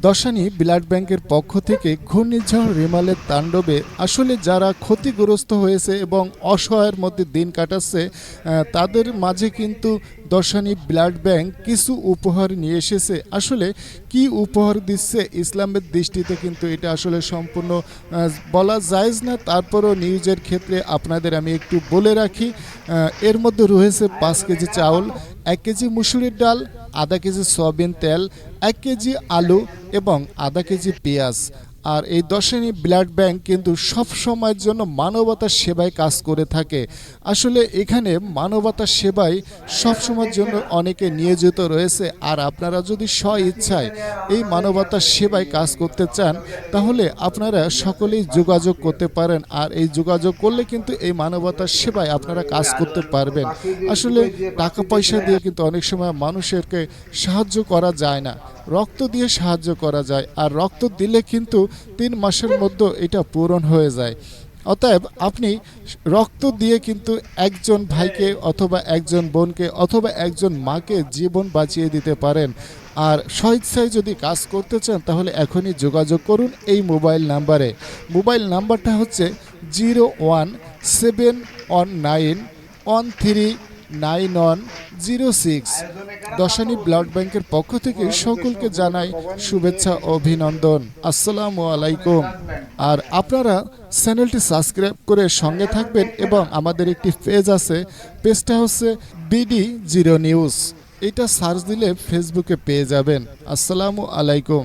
Dashani blood ব্যাংকের পক্ষ থেকে ঘূর্ণিঝড় রেমালের তাণ্ডবে আসলে যারা ক্ষতিগ্রস্ত হয়েছে এবং অসহায়ের মধ্যে দিন কাটাচ্ছে তাদের মাঝে কিন্তু দশানী ব্লাড ব্যাংক কিছু উপহার নিয়ে এসেছে। আসলে কি উপহার দিচ্ছে ইসলামের দৃষ্টিতে কিন্তু এটা আসলে সম্পূর্ণ বলা জায়েজ না, তারপরও নিউজের ক্ষেত্রে আপনাদের আমি একটু বলে রাখি। এর মধ্যে রয়েছে 5 কেজি চাউল, 1 কেজি মুসুরির ডাল, আধা কেজি সয়াবিন তেল, 1 কেজি আলু এবং আধা কেজি পেঁয়াজ। আর এই দশানী ব্লাড ব্যাংক কিন্তু সব সময়ের জন্য মানবতার সেবায় কাজ করে থাকে। আসলে এখানে মানবতার সেবায় সব সময়ের জন্য অনেকে নিয়োজিত রয়েছে। আর আপনারা যদি স্ব ইচ্ছায় এই মানবতার সেবায় কাজ করতে চান তাহলে আপনারা সকলেই যোগাযোগ করতে পারেন। আর এই যোগাযোগ করলে কিন্তু এই মানবতার সেবায় আপনারা কাজ করতে পারবেন। আসলে টাকা পয়সা দিয়ে কিন্তু অনেক সময় মানুষেরকে সাহায্য করা যায় না, রক্ত দিয়ে সাহায্য করা যায়। আর রক্ত দিলে কিন্তু 3 মাসের মধ্যে এটা পূরণ হয়ে যায়। অতএব আপনি রক্ত দিয়ে কিন্তু একজন ভাইকে অথবা একজন বোনকে অথবা একজন মাকে জীবন বাঁচিয়ে দিতে পারেন। আর স্বেচ্ছায় যদি কাজ করতে চান তাহলে এখনই যোগাযোগ করুন এই মোবাইল নাম্বারে। মোবাইল নাম্বারটা হচ্ছে 01719139106। দশানী ব্লাড ব্যাংকের পক্ষ থেকে সকলকে জানাই শুভেচ্ছা ও অভিনন্দন। আসসালামু আলাইকুম। আর আপনারা চ্যানেলটি সাবস্ক্রাইব করে সঙ্গে থাকবেন এবং আমাদের একটি পেজ আছে, পেজটা হচ্ছে BD0 নিউজ। এটা সার্চ দিলে ফেসবুকে পেয়ে যাবেন। আসসালামু আলাইকুম।